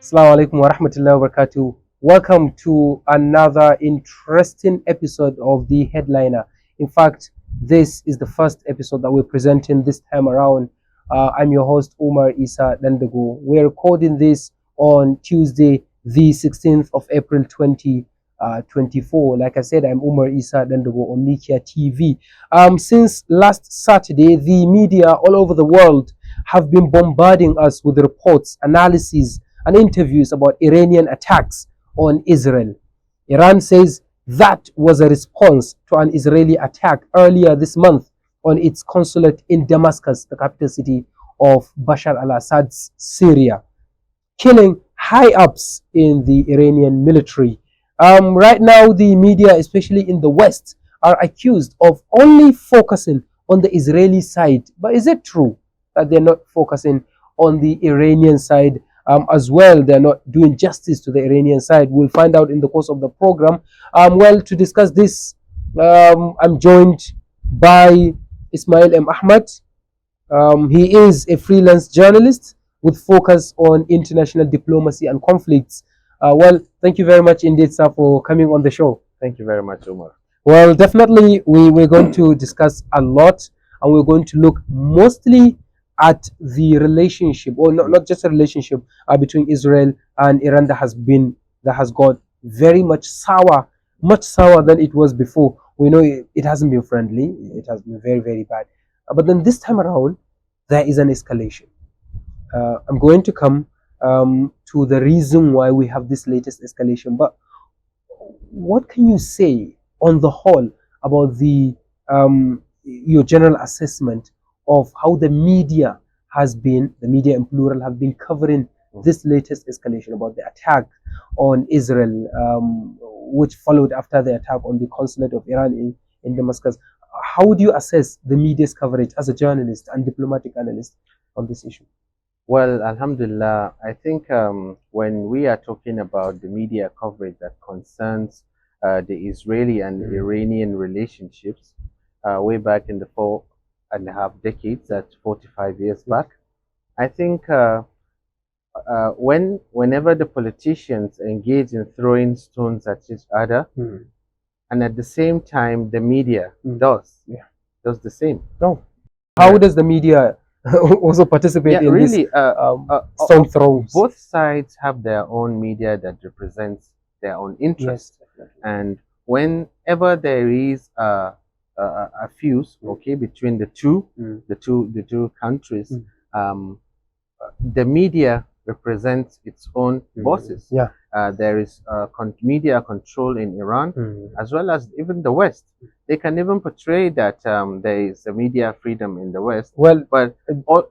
Assalamu alaikum wa rahmatullahi wa barakatuh. Welcome to another interesting episode of The Headliner. In fact, this is the first episode that we're presenting this time around. I'm your host, Umar Isa Dandago. We're recording this on Tuesday, the 16th of April 2024. Like I said, I'm Umar Isa Dandago on Mikia TV. Since last Saturday, the media all over the world have been bombarding us with reports, analyses, and interviews about Iranian attacks on Israel. Iran says that was a response to an Israeli attack earlier this month on its consulate in Damascus, the capital city of Bashar al-Assad's Syria, killing high-ups in the Iranian military. Right now, the media, especially in the West, are accused of only focusing on the Israeli side. But is it true that they're not focusing on the Iranian side as well? They're not doing justice to the Iranian side. We'll find out in the course of the program. Well, to discuss this, I'm joined by Isma'il M Ahmad. He is a freelance journalist with focus on international diplomacy and conflicts. Well, thank you very much indeed, sir, for coming on the show. Thank you very much, Umar. Well, definitely, we're going to discuss a lot, and we're going to look mostly at the relationship, or not just a relationship between Israel and Iran that has got very much much sour than it was before. We know it hasn't been friendly; it has been very, very bad. But then this time around, there is an escalation. I'm going to come to the reason why we have this latest escalation. But what can you say on the whole about your general assessment of how the media in plural, have been covering this latest escalation about the attack on Israel, which followed after the attack on the consulate of Iran in Damascus? How would you assess the media's coverage as a journalist and diplomatic analyst on this issue? Well, Alhamdulillah, I think when we are talking about the media coverage that concerns the Israeli and Iranian relationships, way back in the 4.5 decades, that's 45 years back, I think whenever the politicians engage in throwing stones at each other, and at the same time the media does the same. No. How does the media also participate in really, this stone throws? Both sides have their own media that represents their own interests. Yes, and whenever there is a fuse, between the two countries, the media represents its own bosses. There is media control in Iran, as well as even the West. They can even portray that there is a media freedom in the West. Well, but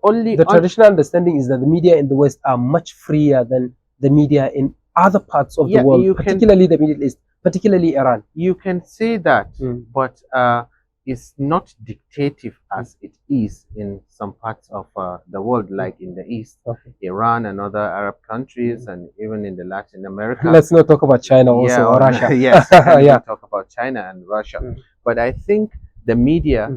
only the traditional understanding is that the media in the West are much freer than the media in other parts of the world, particularly the Middle East, particularly Iran. You can say that, but it's not dictative as it is in some parts of the world, like in the East, Iran and other Arab countries, and even in the Latin America. Let's not talk about China also, or Russia. Yes, talk about China and Russia. But I think the media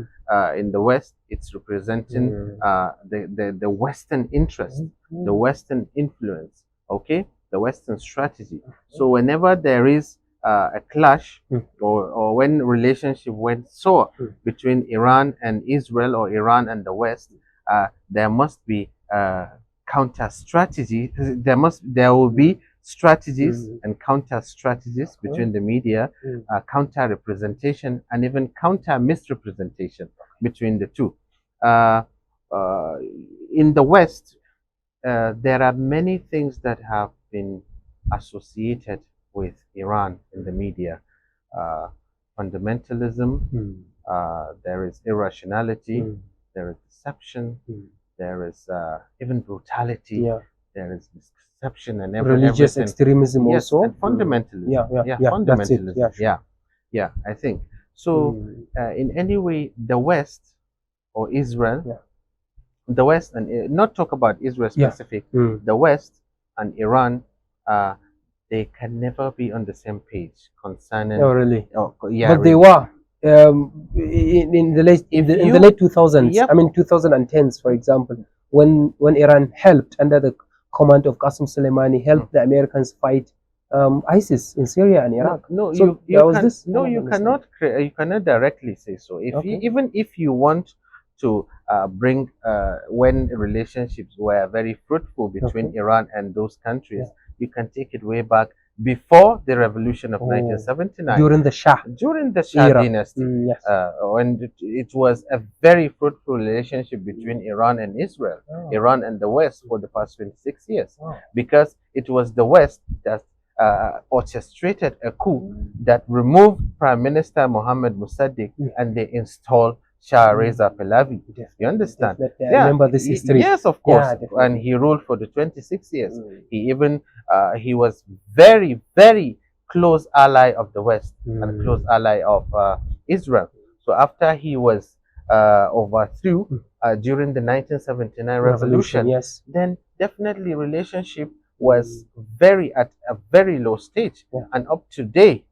in the West, it's representing the Western interest, the Western influence, the Western strategy. So whenever there is a clash, or when relationship went sour between Iran and Israel, or Iran and the West, there must be counter strategy. There will be strategies and counter strategies between the media, counter representation, and even counter misrepresentation between the two. In the West, there are many things that have been associated with Iran in the media. Fundamentalism, there is irrationality, there is deception, there is even brutality, there is misconception and religious extremism also, and fundamentalism. Fundamentalism. I think so. In any way, the West or Israel, the West, and not talk about Israel specific, the West and Iran, they can never be on the same page concerning. Oh, really? But they were in the late 2000s. I mean 2010s, for example, when Iran helped under the command of Qasem Soleimani helped the Americans fight ISIS in Syria and Iraq. No, So you there was can this. no, I you understand. cannot you cannot directly say so. If you Okay. even if you want to bring when relationships were very fruitful between Okay. Iran and those countries, you can take it way back before the revolution of Oh, 1979, during the Shah during the Shah era. Dynasty, Yes. when it was a very fruitful relationship between Iran and Israel, Oh. Iran and the West for the past 26 years, Oh. because it was the West that orchestrated a coup that removed Prime Minister Mohammed Mossadegh and they installed Shah Reza Pahlavi. You understand? Definitely. I remember this history. Yes, of course. Yeah, and he ruled for the 26 years. He even he was very, very close ally of the West and close ally of Israel. So after he was overthrew during the 1979 revolution, yes. then definitely relationship was at a very low stage and up to date.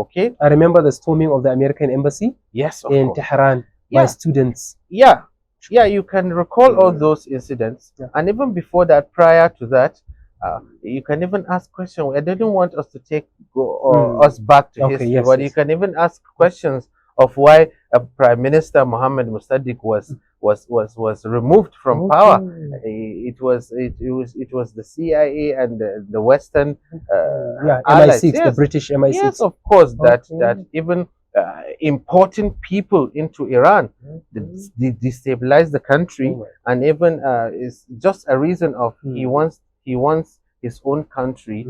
Okay. I remember the storming of the American embassy. Yes, of in course. Tehran by students. Yeah, you can recall all those incidents, and even before that, prior to that, you can even ask questions. I didn't want us to us back to history, yes, but you can even ask questions of why Prime Minister Mohammed Mossadegh was removed from power. It was the CIA and the Western allies. MI6, the British MI6. Yes, of course. That even importing people into Iran, destabilize the country, and even is just a reason of he wants his own country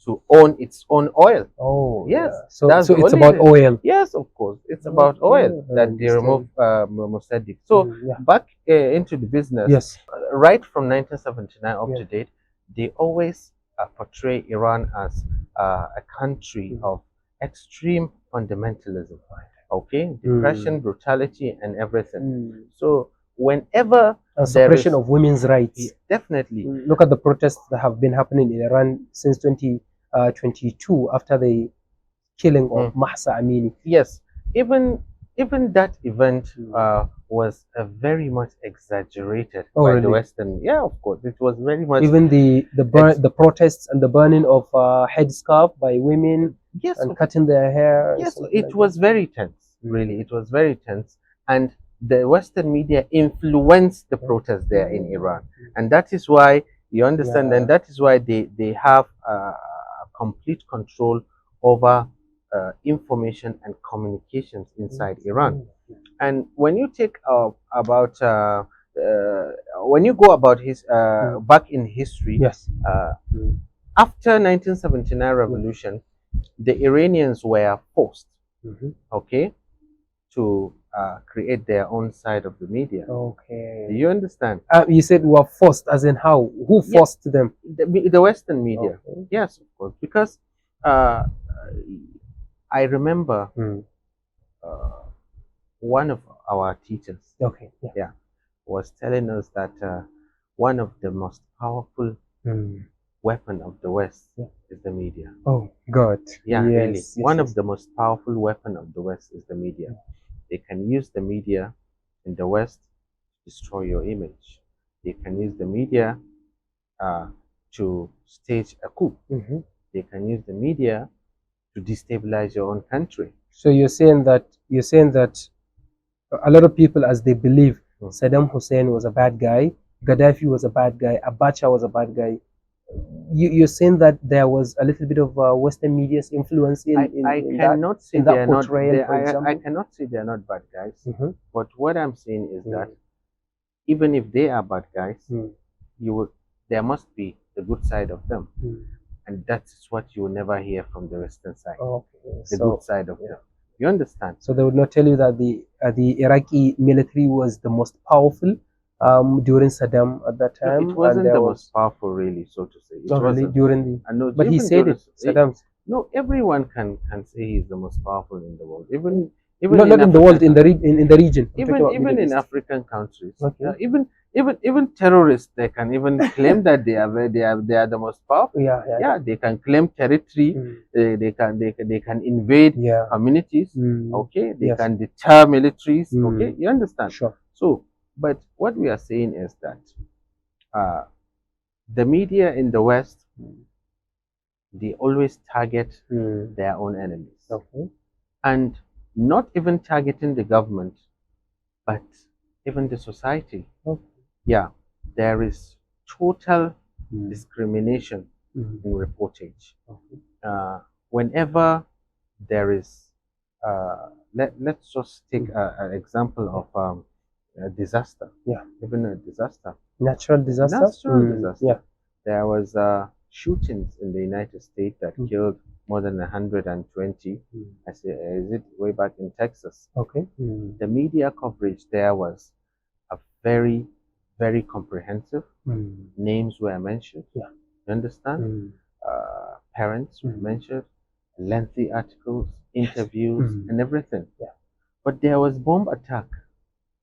to own its own oil. Oh, yes. So it's about oil. Yes, of course, it's about oil that they remove Mossadegh. So back into the business. Yes. Right from 1979 up to date, they always portray Iran as a country of extreme fundamentalism. Okay, depression, brutality, and everything. So whenever suppression of women's rights, definitely. Look at the protests that have been happening in Iran since 2022 after the killing of Mahsa Amini. Yes, even that event was very much exaggerated by the Western. Yeah, of course, it was very much. Even the protests and the burning of headscarf by women. Yes, and cutting their hair. Yes, it was very tense. Really, it was very tense, and the Western media influenced the protests there in Iran, and that is why you understand, and that is why they have complete control over information and communications inside Iran. And when you take about when you go about his back in history, after 1979 revolution, the Iranians were forced, okay, to create their own side of the media. Okay. Do you understand? You said were forced, as in how? Who forced them? The Western media. Okay. Yes, of course. Because I remember one of our teachers. Okay. Was telling us that one of the most powerful weapon of the West is the media. Oh God. Yeah, really. One of the most powerful weapon of the West is the media. They can use the media in the West to destroy your image. They can use the media to stage a coup. They can use the media to destabilize your own country. So you're saying that a lot of people, as they believe, Saddam Hussein was a bad guy, Gaddafi was a bad guy, Abacha was a bad guy. You're saying that there was a little bit of Western media's influence in that portrayal, for example? I cannot say they're not bad guys, but what I'm saying is that even if they are bad guys, there must be the good side of them, and that's what you will never hear from the Western side. The good side of them. You understand? So they would not tell you that the Iraqi military was the most powerful during Saddam at that time. No, it wasn't the most powerful, really, so to say. It wasn't during the. But he said it. Saddam. No, everyone can say he's the most powerful in the world. Even not in the world, in the region. Even in African countries. Even terrorists, they can even claim that they are the most powerful. Yeah, they can claim territory. They can invade communities. Okay, they can deter militaries. Okay, you understand? Sure. So, but what we are saying is that the media in the West, they always target their own enemies. Okay. And not even targeting the government, but even the society. Okay. Yeah, there is total discrimination in reportage. Okay. Whenever there is, let's just take an example of a disaster. Yeah. Even a disaster. Natural disaster. Natural disaster. Yeah. There was shootings in the United States that killed more than 120. Is it way back in Texas? Okay. The media coverage there was a very, very comprehensive. Names were mentioned. Yeah. You understand? Parents were mentioned. Lengthy articles, interviews, and everything. Yeah. But there was bomb attack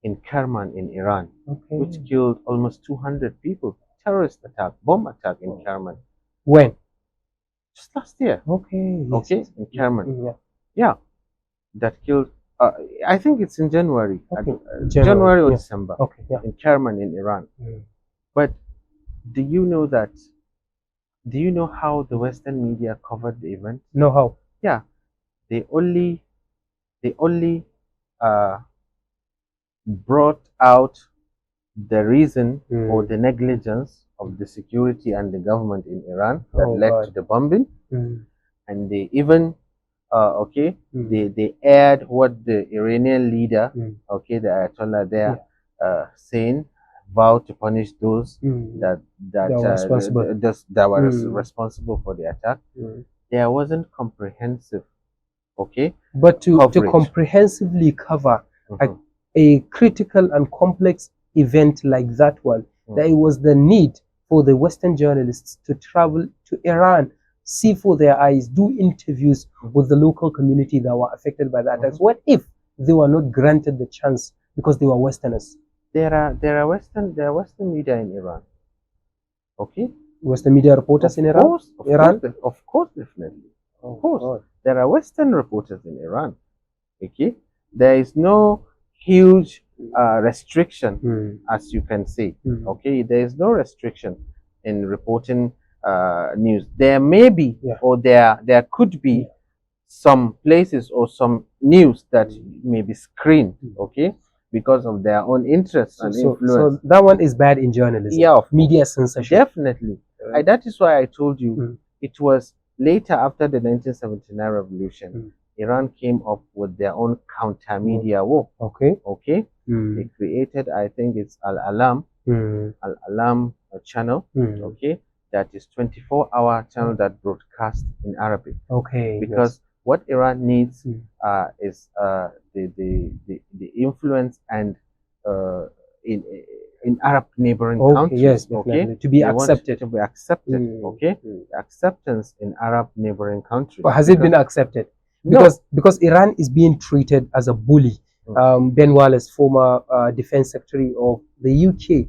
in Kerman in Iran, which killed almost 200 people. Terrorist attack, bomb attack in Kerman. When? Just last year. Okay. Yes. Okay, in Kerman. Yeah. Yeah, that killed. I think it's in January. Okay. January or December. Okay. Yeah. In Kerman in Iran. But do you know that? Do you know how the Western media covered the event? No, how? Yeah, they only brought out the reason or the negligence of the security and the government in Iran that led to the bombing, and they even they aired what the Iranian leader, the Ayatollah there, saying, vow to punish those that were responsible for the attack. There wasn't comprehensive, but to comprehensively cover a critical and complex event like that one, there was the need for the Western journalists to travel to Iran, see for their eyes, do interviews with the local community that were affected by the attacks. What if they were not granted the chance because they were Westerners? There are Western media in Iran. Okay? Western media reporters in Iran? Of course, definitely. Of course. There are Western reporters in Iran. Okay? There is no huge restriction, as you can see. Okay? There is no restriction in reporting news. There may be, or there could be some places or some news that may be screened, okay, because of their own interests and influence. So that one is bad in journalism. Yeah, of media censorship. Definitely. That is why I told you it was later, after the 1979 revolution, Iran came up with their own counter media war. Okay. They created, I think it's Al-Alam channel. Okay. That is 24-hour channel that broadcasts in Arabic. Okay. Because what Iran needs is the influence and in Arab neighboring countries. Yes, definitely. To be accepted. To be accepted. Okay. Acceptance in Arab neighboring countries. But has it been accepted? Because Iran is being treated as a bully. Ben Wallace, former defense secretary of the UK,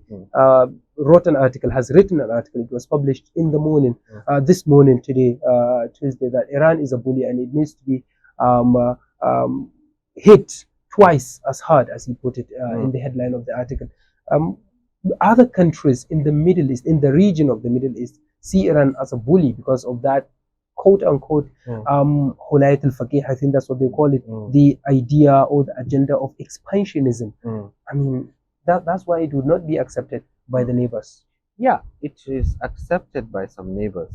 wrote an article, has written an article. It was published in the morning, this morning, today, Tuesday, that Iran is a bully and it needs to be hit twice as hard, as he put it in the headline of the article. Other countries in the Middle East, in the region of the Middle East, see Iran as a bully because of that quote-unquote Hulayat al-Faqih, I think that's what they call it, the idea or the agenda of expansionism. I mean, that's why it would not be accepted by the neighbors. Yeah, it is accepted by some neighbors.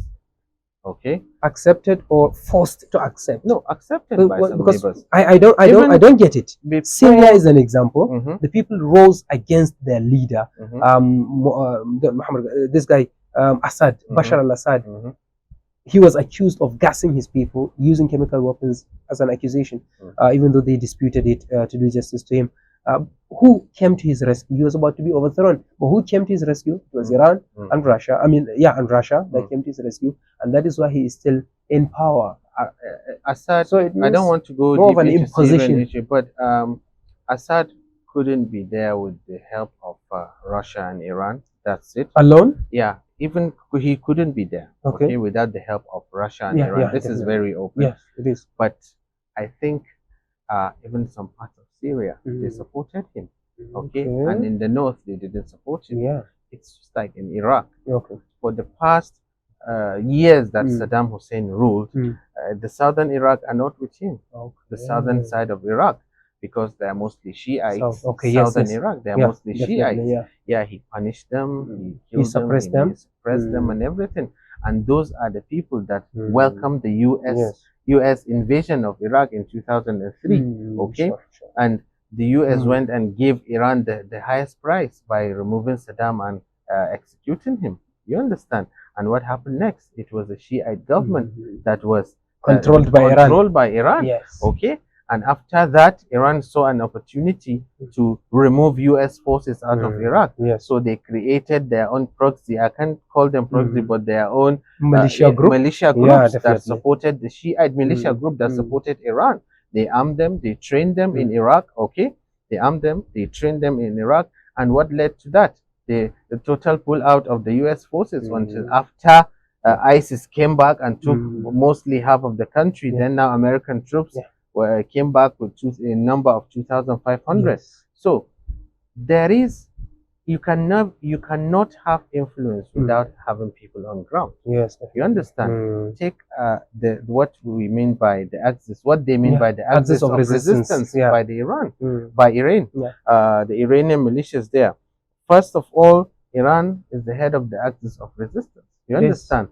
Okay. Accepted or forced to accept? No, accepted by some neighbors. I don't get it. Syria is an example. The people rose against their leader, this guy, Assad, Bashar al-Assad. He was accused of gassing his people, using chemical weapons as an accusation, even though they disputed it to do justice to him. Who came to his rescue? He was about to be overthrown. But who came to his rescue? It was Iran and Russia. And Russia that came to his rescue. And that is why he is still in power. Assad, so I don't want to go deep into Syrian issue, but Assad couldn't be there with the help of Russia and Iran. That's it. Alone? Yeah. Even he couldn't be there, okay, without the help of Russia and Iran. This is very open. Yes, it is. But I think even some parts of Syria, they supported him, okay? And in the north, they didn't support him. Yeah. It's just like in Iraq. Okay. for the past years that Mm. Saddam Hussein ruled, the southern Iraq are not with him. Okay. The southern side of Iraq, because they are mostly Shiites. So, okay, yes, Southern yes. Iraq, they are Yeah, mostly definitely, Shiites. yeah. Yeah, he punished them, he He killed them, suppressed them. suppressed them and everything. And those are the people that welcomed the US Yes. US invasion of Iraq in 2003. Okay, Sure, sure. and the US went and gave Iran the highest price by removing Saddam and executing him. You understand? And what happened next? It was a Shiite government that was Controlled by Iran. Controlled by Iran. Yes. Okay. And after that, Iran saw an opportunity to remove US forces out of Iraq. Yes. So they created their own proxy. I can't call them proxy, but their own Militia group. Militia Yeah, groups that definitely. supported the Shiite militia group that supported Iran. They armed them, they trained them in Iraq. Okay. They armed them, they trained them in Iraq. And what led to that? The total pull out of the US forces until after ISIS came back and took mostly half of the country. Then now American troops came back with a number of 2,500. Yes. So there is, you cannot have influence without having people on ground. Yes. You understand? Take what we mean by the axis, what they mean by the axis of resistance by the Iran, by Iran, the Iranian militias there. First of all, Iran is the head of the axis of resistance. You understand?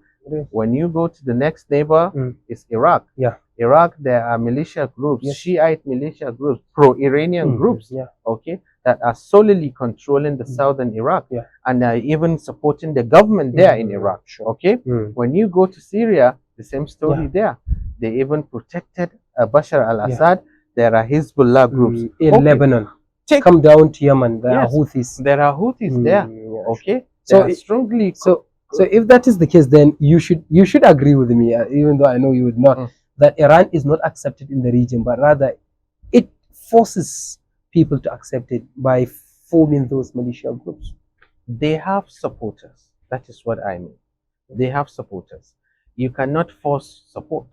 When you go to the next neighbor, it's Iraq. Yeah. Iraq, there are militia groups, Shiite militia groups, pro-Iranian groups, okay, that are solely controlling the southern Iraq and are even supporting the government there in Iraq. Okay. When you go to Syria, the same story there. They even protected Bashar al-Assad. There are Hezbollah groups in Lebanon. Come down to Yemen. There are Houthis. There are Houthis there. Okay. So strongly. So if that is the case, then you should agree with me, even though I know you would not, that Iran is not accepted in the region, but rather it forces people to accept it by forming those militia groups. They have supporters. That is what I mean. They have supporters. You cannot force support.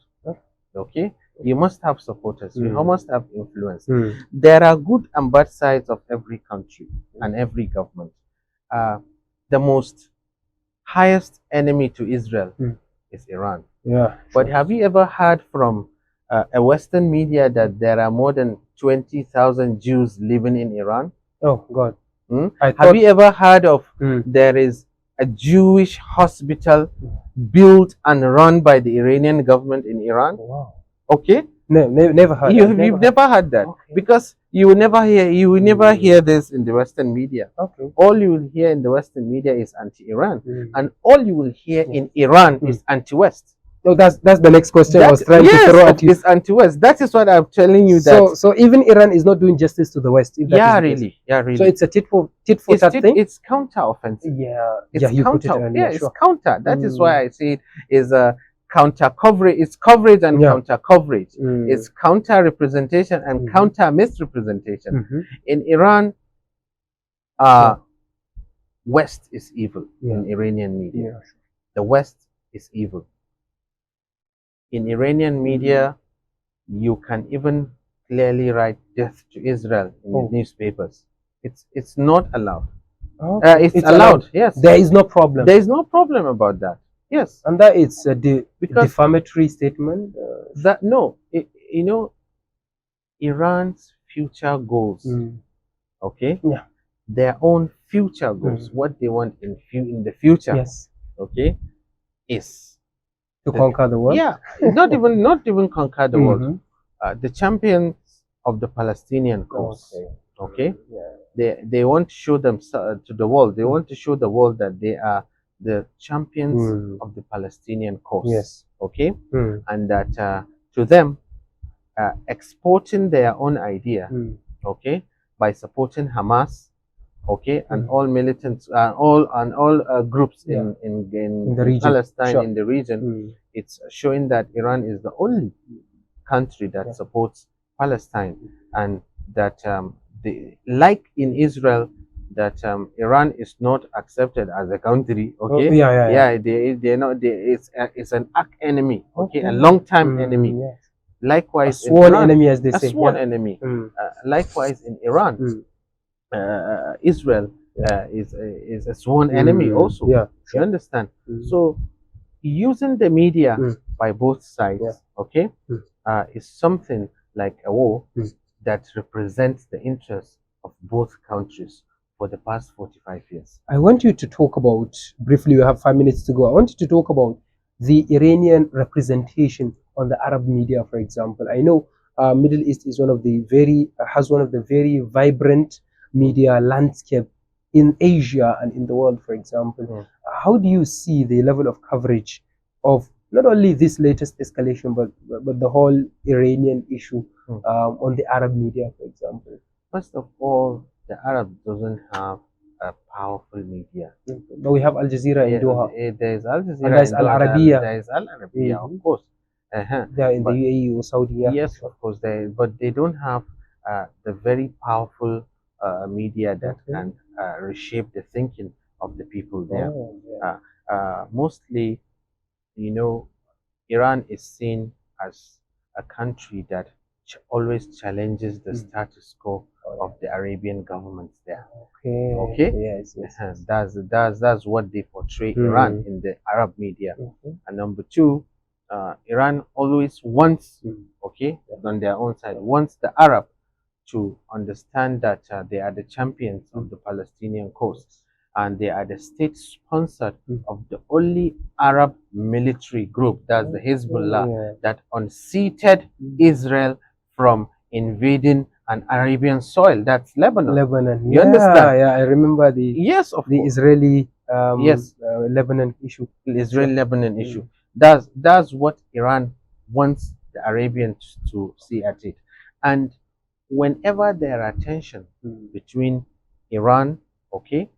Okay? You must have supporters. You must have influence. There are good and bad sides of every country and every government. The most highest enemy to Israel is Iran. Yeah. But have you ever heard from a Western media that there are more than 20,000 Jews living in Iran? Oh God. Have you ever heard of there is a Jewish hospital built and run by the Iranian government in Iran? Wow. Okay. No, never heard. You've never heard that, because you will never hear this in the Western media. Okay. All you will hear in the Western media is anti-Iran, and all you will hear in Iran is anti-West. No, that's the next question I was trying to throw at you. It's anti-West. That is what I'm telling you. That so even Iran is not doing justice to the West. If that is really. Yeah, really. So it's a tit for tat thing. It's counter-offensive. Yeah. You put it on. It's counter. That is why I say it is a counter coverage. It's coverage and counter coverage. It's counter representation and counter misrepresentation. In Iran, West is evil in Iranian media. The West is evil. In Iranian media, you can even clearly write "death to Israel" in the newspapers. It's not allowed. It's allowed. Yes. There is no problem. There is no problem about that. Yes. And that it's a defamatory statement. Iran's future goals. Okay. Yeah. Their own future goals. What they want in the future. Yes. Okay. Is to conquer the world. Yeah. not even conquer the world. The champions of the Palestinian cause. Okay. Yeah. They want to show themselves to the world. They want to show the world that they are the champions of the Palestinian cause. Yes. Okay. And that to them, exporting their own idea. Okay. By supporting Hamas. Okay, and all militants, all groups in the region. Palestine, in the region, it's showing that Iran is the only country that supports Palestine, and that like in Israel, that Iran is not accepted as a country. Okay, they're not. It's an arch enemy. Okay, a long-time enemy. Yes. Likewise, a sworn enemy, as they say. A sworn enemy. Likewise in Iran. Israel is a sworn enemy also. Yeah, You sure. understand? So using the media by both sides, Yeah. okay, is something like a war that represents the interests of both countries for the past 45 years. I want you to talk about, briefly, we have 5 minutes to go. I want you to talk about the Iranian representation on the Arab media, for example. I know Middle East is one of the has one of the very vibrant media landscape in Asia and in the world, for example. How do you see the level of coverage of not only this latest escalation, but the whole Iranian issue on the Arab media, for example? First of all, the Arab doesn't have a powerful media. But we have Al Jazeera in Doha. There is Al And Jazeera there's in Al Doha. Arabiya. There is Al Arabiya, of course. They are in the But UAE or Saudi. Yeah. yes, of course, but they don't have the very powerful media that can reshape the thinking of the people there. Oh, yeah. Mostly, you know, Iran is seen as a country that always challenges the status quo of the Arabian governments there. Okay. Yes, yes. That's what they portray Iran in the Arab media. And number two, Iran always wants, okay, on their own side, wants the Arab to understand that they are the champions of the Palestinian cause, and they are the state sponsored of the only Arab military group, that's the Hezbollah, that unseated Israel from invading an Arabian soil, that's Lebanon. Lebanon. You understand? Yeah, I remember the Israeli Lebanon issue. Israel-Lebanon issue. That's what Iran wants the Arabians to see at it. And whenever there are tension between Iran, okay,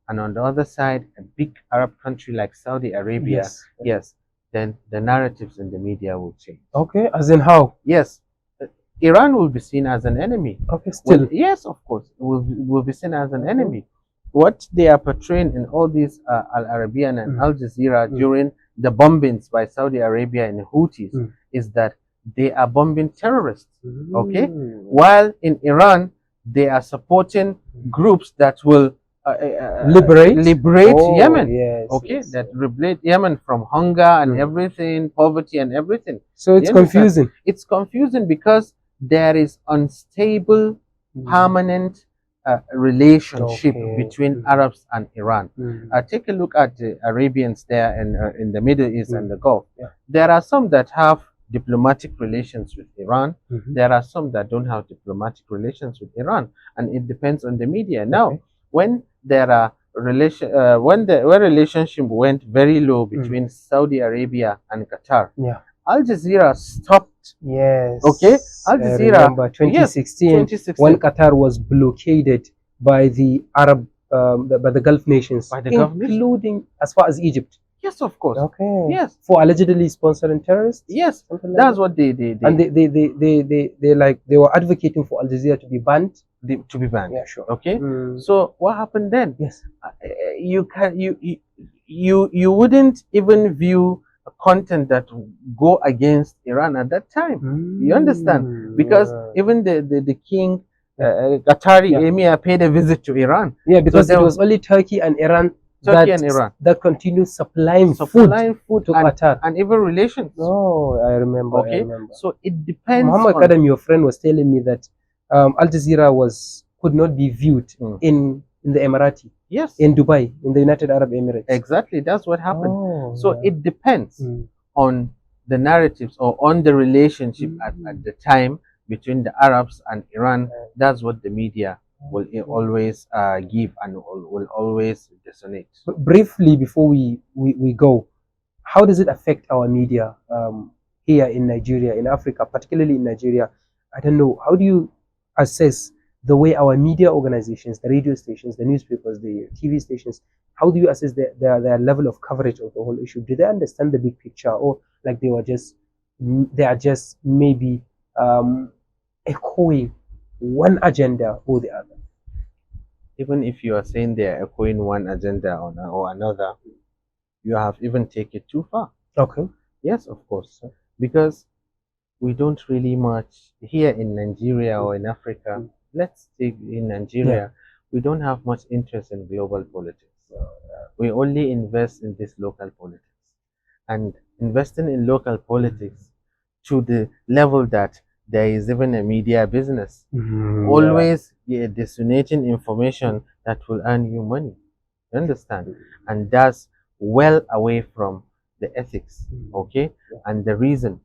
and on the other side, a big Arab country like Saudi Arabia, then the narratives in the media will change. Okay, as in how? Yes. Iran will be seen as an enemy. Okay, still. Well, yes, of course, will be seen as an enemy. What they are portraying in all these Al Arabian and Al Jazeera during the bombings by Saudi Arabia and Houthis is that they are bombing terrorists. Okay, while in Iran they are supporting groups that will liberate Yemen. Yes, okay, that liberate Yemen from hunger and everything, poverty and everything. So it's confusing. It's confusing because there is unstable, permanent relationship between Arabs and Iran. Take a look at the Arabians there in the Middle East and the Gulf. There are some that have diplomatic relations with Iran. There are some that don't have diplomatic relations with Iran, and it depends on the media. Now, when there are when relationship went very low between Saudi Arabia and Qatar, Al Jazeera stopped. Yes. Okay. Al Jazeera. I remember 2016, when Qatar was blockaded by the Arab, by the Gulf nations, including as far as Egypt. Yes, of course. Okay. Yes. For allegedly sponsoring terrorists. Yes. That's what they and they were advocating for Al Jazeera to be banned. To be banned. Yeah, sure. Okay. So what happened then? Yes. You wouldn't even view content that go against Iran at that time. You understand? Because even the king, Qatari emir, paid a visit to Iran. Yeah, because it was only Turkey and Iran that continued supplying food to Qatar. And even relations. Oh, I remember. Okay. I remember. So it depends. Muhammad Kadam, your friend, was telling me that Al Jazeera could not be viewed in the Emirati. Yes. In Dubai, in the United Arab Emirates. Exactly. That's what happened. So it depends on the narratives or on the relationship at the time between the Arabs and Iran. That's what the media will always give and will always dissonate. But briefly, before we go, how does it affect our media here in Nigeria, in Africa, particularly in Nigeria? I don't know. How do you assess the way our media organizations, the radio stations, the newspapers, the TV stations, how do you assess their level of coverage of the whole issue? Do they understand the big picture, or like they are just maybe echoing one agenda or the other? Even if you are saying they are echoing one agenda or another, you have even taken it too far. Okay. Yes, of course, because we don't really much here in Nigeria or in Africa. Let's take in Nigeria, we don't have much interest in global politics. We only invest in this local politics. And investing in local politics to the level that there is even a media business, always disseminating information that will earn you money. You understand? And that's well away from the ethics, okay, and the reason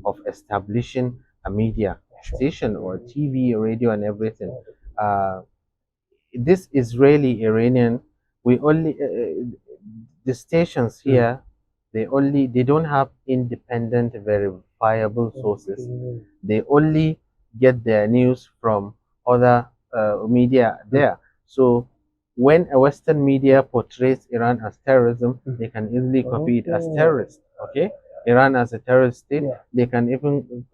of establishing a media station or TV, radio, and everything. This Israeli Iranian, we only the stations here, they don't have independent verifiable sources. They only get their news from other media there. So when a Western media portrays Iran as terrorism, they can easily copy it as terrorist. Okay, Iran as a terrorist state, they can even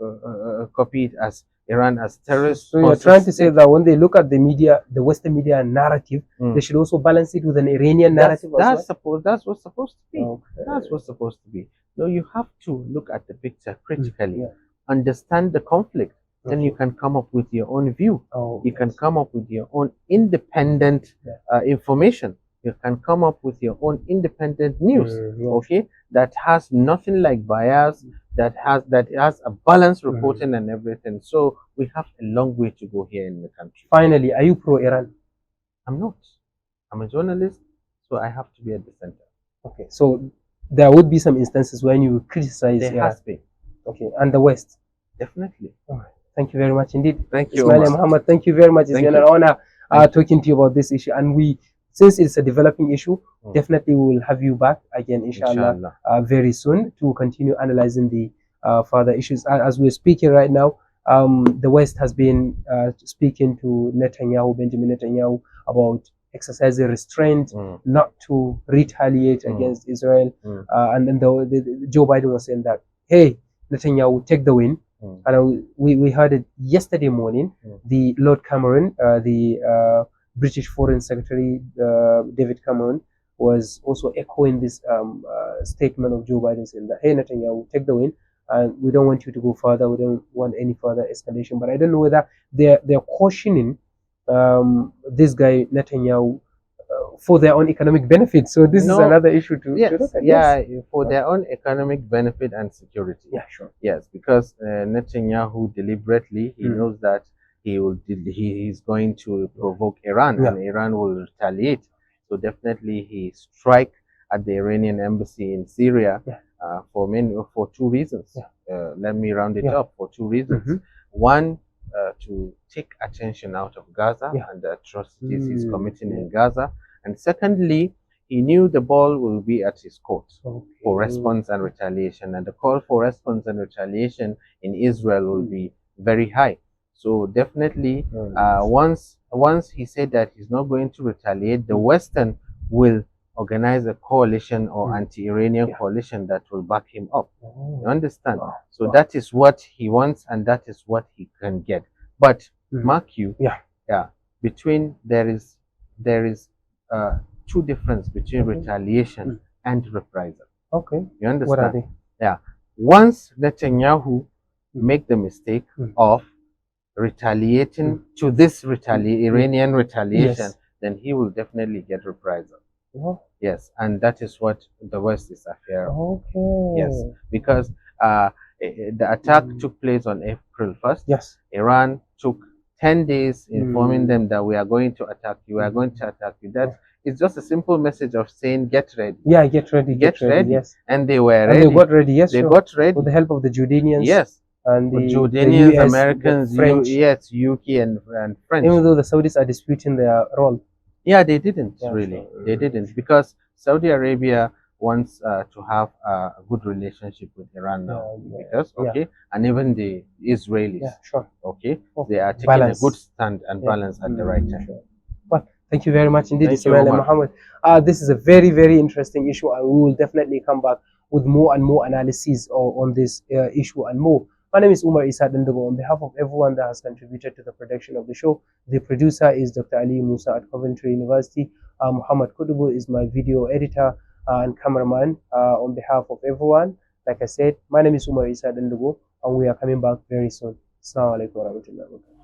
copy it as Iran as terrorist. So you're trying to say that when they look at the media, the Western media narrative, they should also balance it with an Iranian narrative. That's what's supposed to be. Okay. That's what's supposed to be. No, you have to look at the picture critically, understand the conflict. Then you can come up with your own view. You can come up with your own independent information. You can come up with your own independent news. Okay, that has nothing like bias. That has a balanced reporting and everything. So we have a long way to go here in the country. Finally, are you pro-Iran? I'm not. I'm a journalist, so I have to be at the center. Okay, so there would be some instances when you criticize There Iran. has been. Okay, and the West. Definitely. All right. Thank you very much indeed. Thank you, Isma'il M Ahmad. Thank you very much. It's been an honor talking to you about this issue. And since it's a developing issue, definitely we will have you back again, inshallah, very soon to continue analyzing the further issues. As we're speaking right now, the West has been speaking to Benjamin Netanyahu, about exercising restraint, not to retaliate against Israel. And then Joe Biden was saying that, hey, Netanyahu, take the win. And we heard it yesterday morning. The Lord Cameron, the British Foreign Secretary David Cameron, was also echoing this statement of Joe Biden, saying that, hey, Netanyahu, take the win, and we don't want you to go further. We don't want any further escalation. But I don't know whether they're cautioning this guy Netanyahu for their own economic benefit. So this is another issue to look at. For their own economic benefit and security. Yeah, sure. Yes, because Netanyahu deliberately, he knows that he's going to provoke Iran, and Iran will retaliate. So definitely he strike at the Iranian embassy in Syria for two reasons. Let me round it up for two reasons. One, to take attention out of Gaza and the atrocities he's committing in Gaza. And secondly, he knew the ball will be at his court for response and retaliation. And the call for response and retaliation in Israel will be very high. So definitely, once he said that he's not going to retaliate, the Western will organize a coalition or anti-Iranian coalition that will back him up. You understand? So that is what he wants, and that is what he can get. But mark you, between there is two difference between retaliation and reprisal. Okay. You understand? What are they? Yeah. Once Netanyahu make the mistake of retaliating to this Iranian retaliation, then he will definitely get reprisal. Yes, and that is what the West is affair of. Okay. Yes, because the attack took place on April 1st. Yes. Iran took 10 days informing them that we are going to attack you, we are going to attack you. That is just a simple message of saying, get ready. Yeah, get ready. Get ready. Yes. And they were ready. And they got ready, yes. They got ready. With the help of the Jordanians. Yes. And the Jordanians, US, Americans, French. yes, UK and French. Even though the Saudis are disputing their role. Yeah, they didn't really. They didn't, because Saudi Arabia wants to have a good relationship with Iran now. Because and even the Israelis. Yeah, sure. Okay, they are taking a good stand and balance at the right time. Sure. Well, thank you very much indeed, Isma'il M Ahmad. This is a very, very interesting issue, and we will definitely come back with more and more analysis on this issue and more. My name is Umar Isa Dandago. On behalf of everyone that has contributed to the production of the show, the producer is Dr. Ali Musa at Coventry University. Muhammad Kudubu is my video editor and cameraman. On behalf of everyone, like I said, my name is Umar Isa Dandago, and we are coming back very soon. Assalamu alaikum warahmatullahi wabarakatuh.